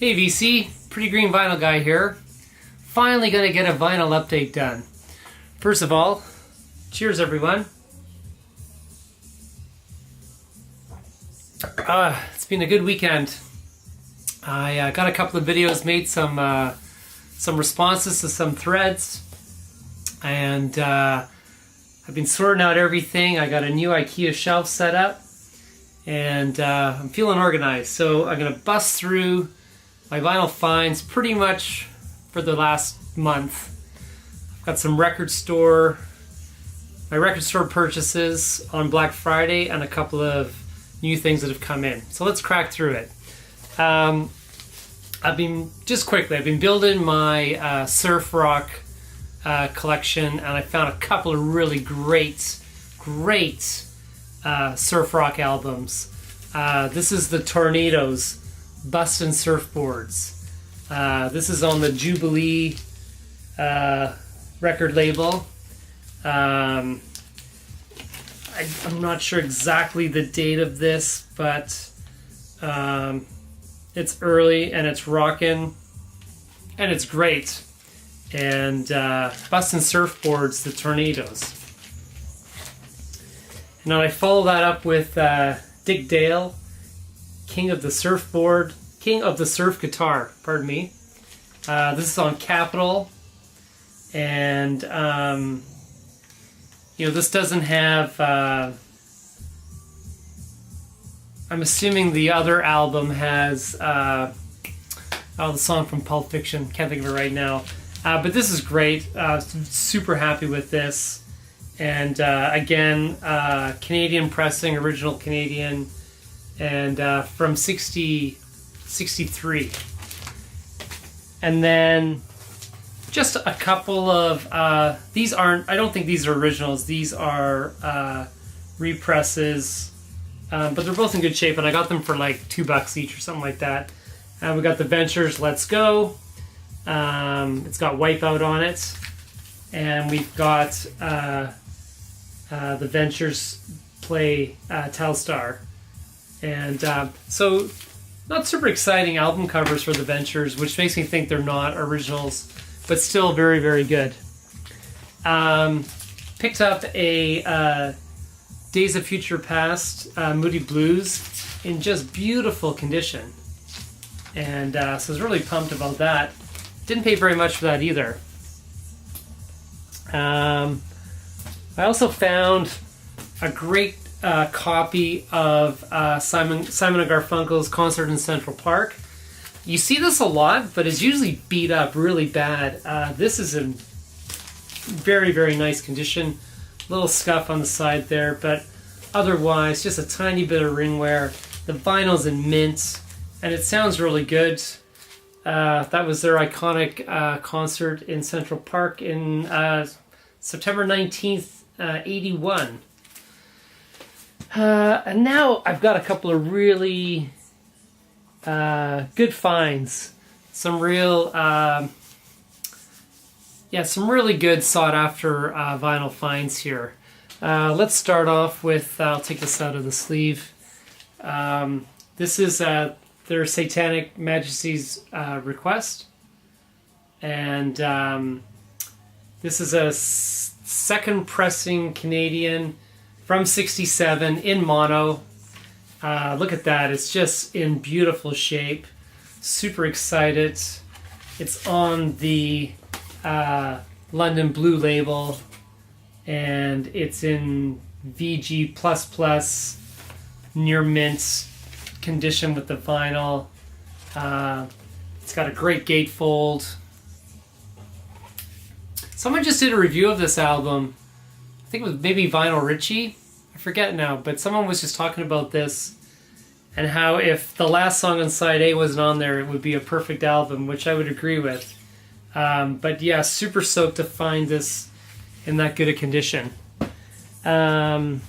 Hey VC, Pretty Green Vinyl Guy here. Finally gonna get a vinyl update done. First of all, cheers everyone. It's been a good weekend. I got a couple of videos, made some responses to some threads, and I've been sorting out everything. I got a new IKEA shelf set up, and I'm feeling organized. So I'm gonna bust through my vinyl finds pretty much for the last month. I've got some my record store purchases on Black Friday and a couple of new things that have come in. So let's crack through it. I've been building my surf rock collection, and I found a couple of really great surf rock albums. This is the Tornadoes Bustin' Surfboards. This is on the Jubilee record label. I'm not sure exactly the date of this, but it's early and it's rockin' and it's great. And Bustin' Surfboards, the Tornadoes. And now I follow that up with Dick Dale, King of the Surf Guitar, pardon me. This is on Capitol, and this doesn't have. I'm assuming the other album has the song from Pulp Fiction. Can't think of it right now, but this is great. Super happy with this, and again, Canadian pressing, original Canadian. And from 63. And then just a couple of, I don't think these are originals, these are represses, but they're both in good shape, and I got them for like $2 each or something like that. And we got the Ventures Let's Go, it's got Wipeout on it, and we've got the Ventures Play Telstar. And so not super exciting album covers for the Ventures, which makes me think they're not originals, but still very, very good. Picked up a Days of Future Past Moody Blues in just beautiful condition. And so I was really pumped about that. Didn't pay very much for that either. I also found a great copy of Simon & Garfunkel's Concert in Central Park. You see this a lot, but it's usually beat up really bad. This is in very, very nice condition. Little scuff on the side there, but otherwise just a tiny bit of ring wear. The vinyl's in mint, and it sounds really good. That was their iconic concert in Central Park in September 19th, 81. And now I've got a couple of really good finds. Some really good sought after vinyl finds here. Let's start off with, I'll take this out of the sleeve. This is their Satanic Majesty's Request. And this is a second pressing Canadian from 67 in mono. Look at that. It's just in beautiful shape. Super excited. It's on the London Blue label, and it's in VG++ near mint condition with the vinyl. It's got a great gatefold. Someone just did a review of this album. I think it was maybe Vinyl Richie. I forget now, but someone was just talking about this and how if the last song on side A wasn't on there, it would be a perfect album, which I would agree with. But yeah, super stoked to find this in that good a condition. I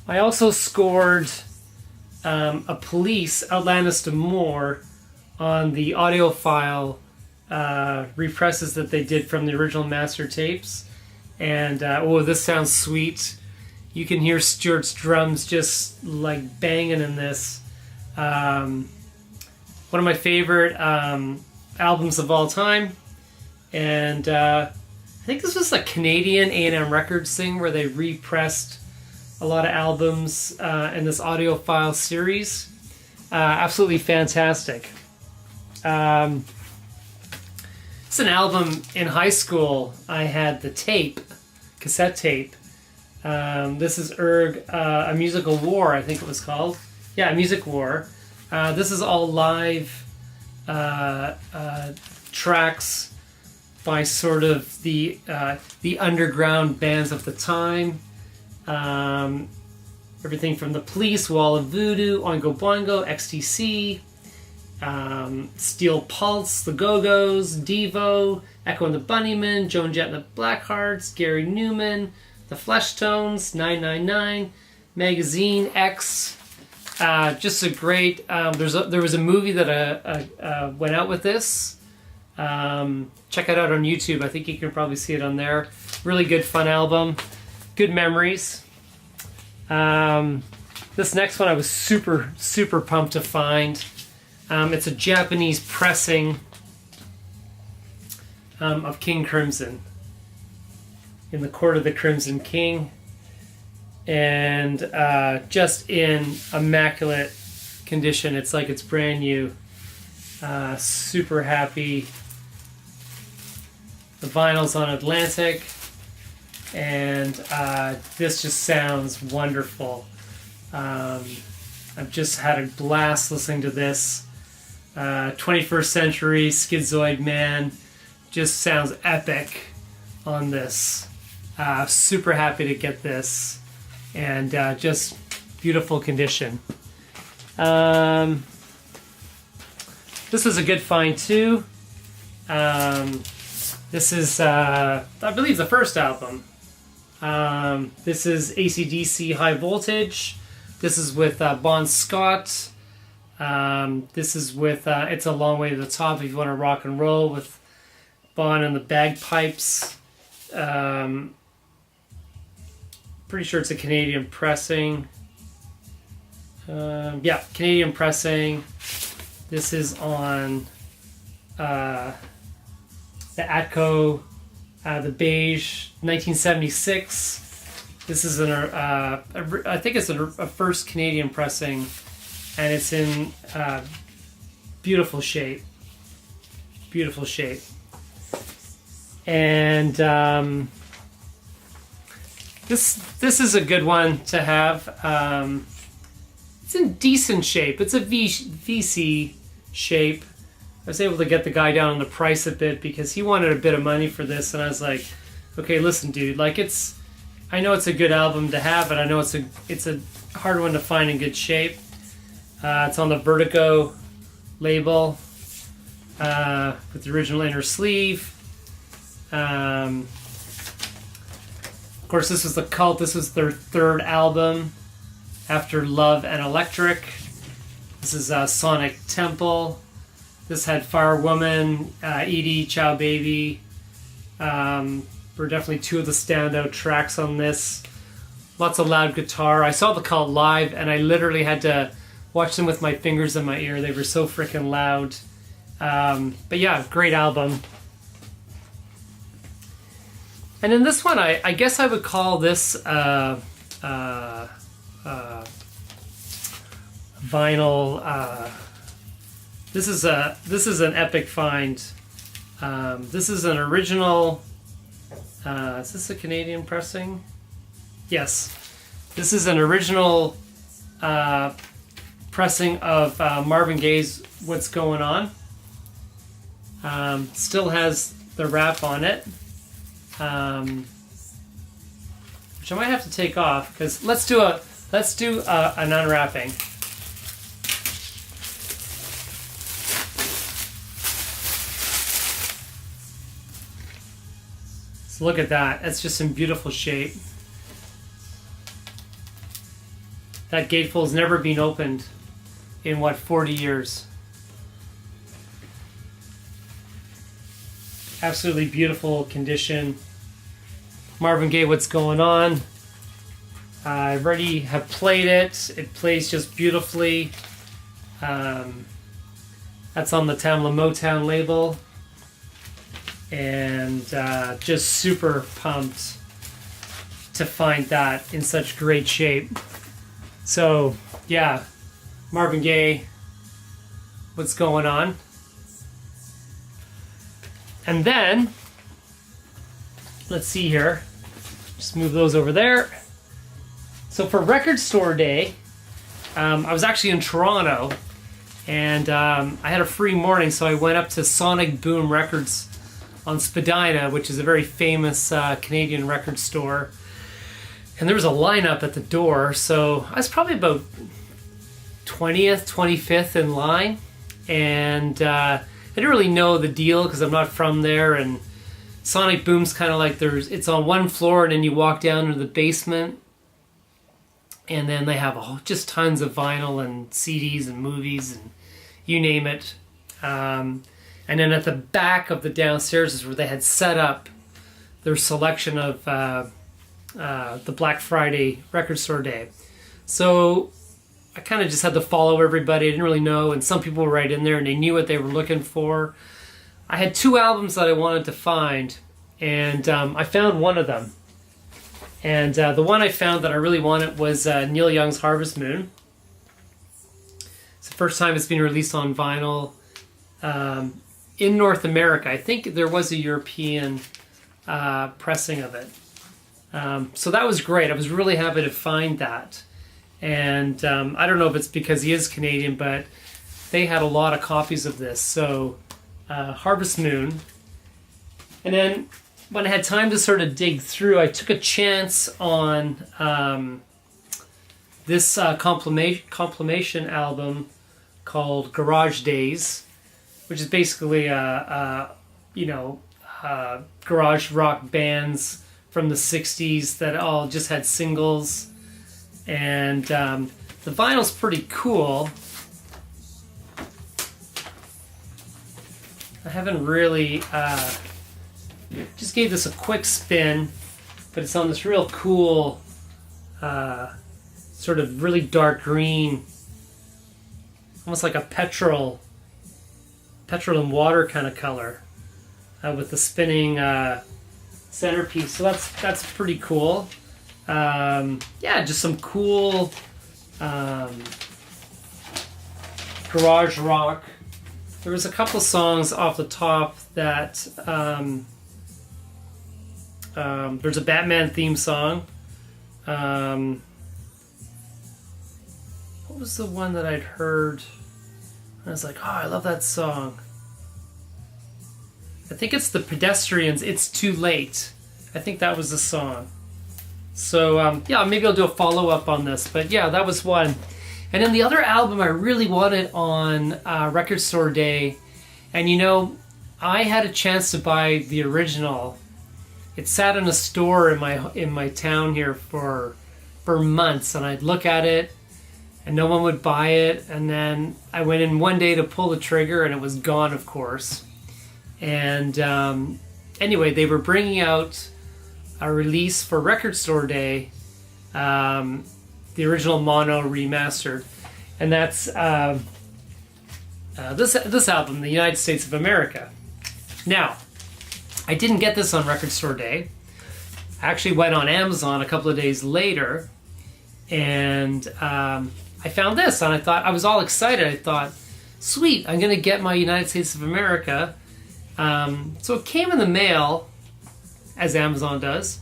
also scored a Police Outlandish D'Amour on the audiophile represses that they did from the original master tapes. And this sounds sweet. You can hear Stuart's drums just like banging in this. one of my favorite albums of all time. And I think this was a Canadian A&M Records thing where they repressed a lot of albums in this audiophile series. Absolutely fantastic. It's an album in high school. I had the tape, cassette tape. This is A Musical War, I think it was called. Yeah, Music War. This is all live tracks by sort of the underground bands of the time. Everything from The Police, Wall of Voodoo, Oingo Boingo, XTC, Steel Pulse, The Go-Go's, Devo, Echo and the Bunnymen, Joan Jett and the Blackhearts, Gary Newman, The Fleshtones, 999, Magazine X. Just a great. There was a movie that went out with this. Check it out on YouTube. I think you can probably see it on there. Really good, fun album. Good memories. This next one I was super, super pumped to find. It's a Japanese pressing of King Crimson. In the Court of the Crimson King. And just in immaculate condition. It's like it's brand new. Super happy. The vinyl's on Atlantic. And this just sounds wonderful. I've just had a blast listening to this. 21st Century, Schizoid Man, just sounds epic on this. Super happy to get this, and just beautiful condition. This was a good find too. This is, I believe, the first album. This is AC/DC High Voltage. This is with Bon Scott. This is with It's a Long Way to the Top if you want to rock and roll with Bon and the bagpipes. Pretty sure it's a Canadian pressing. Yeah, Canadian pressing. This is on the Atco, the Beige, 1976. This is I think it's a first Canadian pressing, and it's in beautiful shape. Beautiful shape. And this is a good one to have. It's in decent shape. It's a VC shape. I was able to get the guy down on the price a bit because he wanted a bit of money for this, and I was like, okay, listen, dude, like I know it's a good album to have, and I know it's a hard one to find in good shape. It's on the Vertigo label with the original inner sleeve. Of course, this was the Cult. This was their third album after Love and Electric. This is Sonic Temple. This had Firewoman, Edie, Ciao Baby. Were definitely two of the standout tracks on this. Lots of loud guitar. I saw the Cult live, and I literally had to watch them with my fingers in my ear. They were so freaking loud. But yeah, great album. And in this one, I guess I would call this vinyl. This is an epic find. This is an original. Is this a Canadian pressing? Yes, this is an original pressing of Marvin Gaye's "What's Going On." Still has the wrap on it, which I might have to take off because let's do an unwrapping. So look at that. It's just in beautiful shape. That gatefold's never been opened in, 40 years? Absolutely beautiful condition. Marvin Gaye, What's Going On? I already have played it. It plays just beautifully. That's on the Tamla Motown label. And just super pumped to find that in such great shape. So, yeah, Marvin Gaye, what's going on? And then, let's see here. Just move those over there. So for Record Store Day, I was actually in Toronto, and I had a free morning, so I went up to Sonic Boom Records on Spadina, which is a very famous Canadian record store. And there was a lineup at the door, so I was probably about 20th, 25th in line. And I didn't really know the deal because I'm not from there. And Sonic Boom's kind of like it's on one floor, and then you walk down into the basement. And then they have just tons of vinyl and CDs and movies and you name it. And then at the back of the downstairs is where they had set up their selection of the Black Friday Record Store Day. So I kind of just had to follow everybody. I didn't really know, and some people were right in there and they knew what they were looking for. I had 2 albums that I wanted to find, and I found one of them. And the one I found that I really wanted was Neil Young's Harvest Moon. It's the first time it's been released on vinyl in North America. I think there was a European pressing of it. So that was great. I was really happy to find that. And I don't know if it's because he is Canadian, but they had a lot of copies of this. So Harvest Moon. And then when I had time to sort of dig through, I took a chance on this compilation album called Garage Days, which is basically garage rock bands from the 60s that all just had singles. And the vinyl's pretty cool. I haven't really... just gave this a quick spin, but it's on this real cool, sort of really dark green, almost like a petrol and water kind of color, with the spinning centerpiece. So that's pretty cool. Yeah, just some cool garage rock. There was a couple songs off the top that there's a Batman theme song. What was the one that I'd heard? I was like, oh, I love that song. I think it's the Pedestrians, It's Too Late. I think that was the song. So, yeah, maybe I'll do a follow-up on this. But yeah, that was one. And then the other album I really wanted on Record Store Day, and I had a chance to buy the original. It sat in a store in my town here for months, and I'd look at it, and no one would buy it. And then I went in one day to pull the trigger, and it was gone, of course. And anyway, they were bringing out a release for Record Store Day, the original mono remastered, and that's this album, The United States of America. Now, I didn't get this on Record Store Day. I actually went on Amazon a couple of days later, and I found this, and I was all excited. I thought, sweet, I'm going to get my United States of America. So it came in the mail, as Amazon does,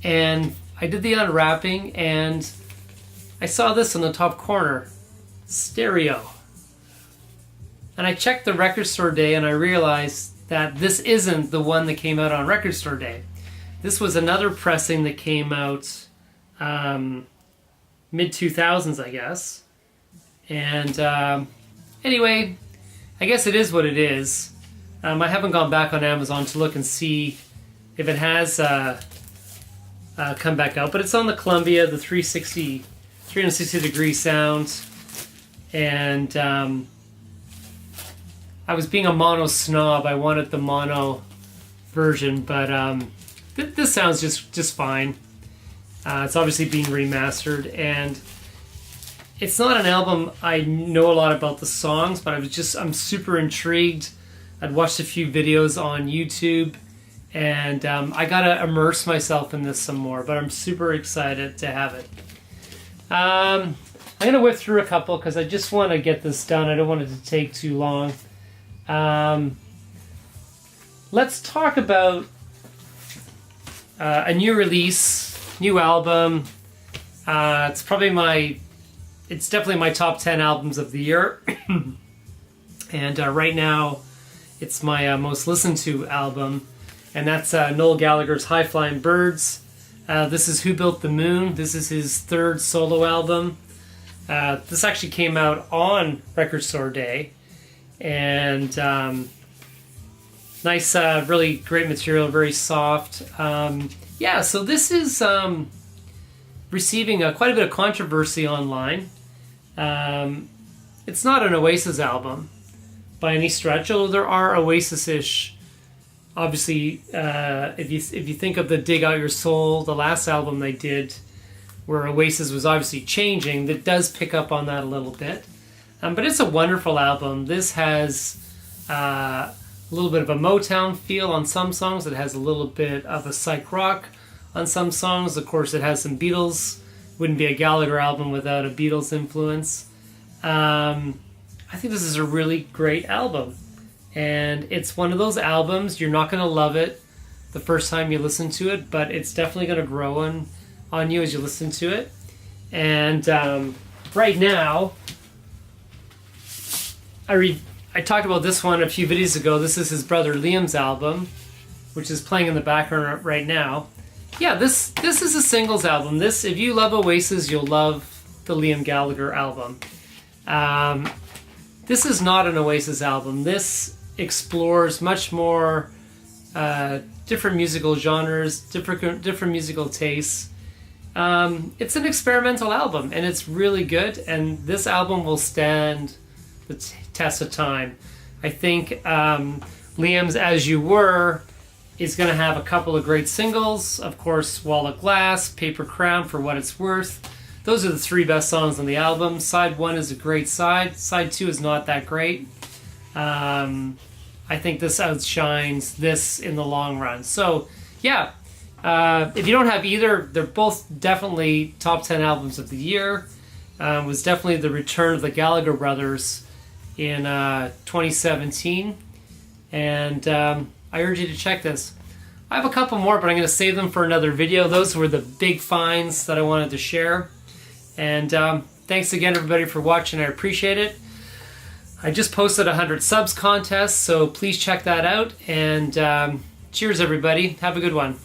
and I did the unwrapping, and I saw this in the top corner, stereo. And I checked the Record Store Day, and I realized that this isn't the one that came out on Record Store Day. This was another pressing that came out mid-2000s, I guess. And anyway, I guess it is what it is. I haven't gone back on Amazon to look and see if it has come back out, but it's on the Columbia, the 360 degree sound, and I was being a mono snob. I wanted the mono version, but this sounds just fine. It's obviously being remastered, and it's not an album I know a lot about the songs, but I'm super intrigued. I'd watched a few videos on YouTube, and I gotta immerse myself in this some more, but I'm super excited to have it. I'm gonna whip through a couple because I just want to get this done. I don't want it to take too long. Let's talk about a new release, new album. It's definitely my top 10 albums of the year. And right now, it's my most listened to album. And that's Noel Gallagher's High Flying Birds. This is Who Built the Moon. This is his third solo album. This actually came out on Record Store Day. And nice, really great material, very soft. Yeah, so this is receiving quite a bit of controversy online. It's not an Oasis album by any stretch, although there are Oasis-ish. Obviously, if you think of the Dig Out Your Soul, the last album they did, where Oasis was obviously changing, that does pick up on that a little bit. But it's a wonderful album. This has a little bit of a Motown feel on some songs. It has a little bit of a psych rock on some songs. Of course, it has some Beatles. Wouldn't be a Gallagher album without a Beatles influence. I think this is a really great album. And it's one of those albums, you're not going to love it the first time you listen to it, but it's definitely going to grow on you as you listen to it. And right now, I talked about this one a few videos ago. This is his brother Liam's album, which is playing in the background right now. Yeah, this is a singles album. If you love Oasis, you'll love the Liam Gallagher album. This is not an Oasis album. This explores much more different musical genres, different musical tastes. It's an experimental album, and it's really good. And this album will stand the test of time. I think Liam's As You Were is going to have a couple of great singles. Of course, Wall of Glass, Paper Crown, For What It's Worth. Those are the three best songs on the album. Side 1 is a great side. Side 2 is not that great. I think this outshines this in the long run. So, yeah, if you don't have either, they're both definitely top 10 albums of the year. It was definitely the return of the Gallagher brothers in 2017. And I urge you to check this. I have a couple more, but I'm going to save them for another video. Those were the big finds that I wanted to share. And thanks again, everybody, for watching. I appreciate it. I just posted a 100 subs contest, so please check that out. And cheers, everybody. Have a good one.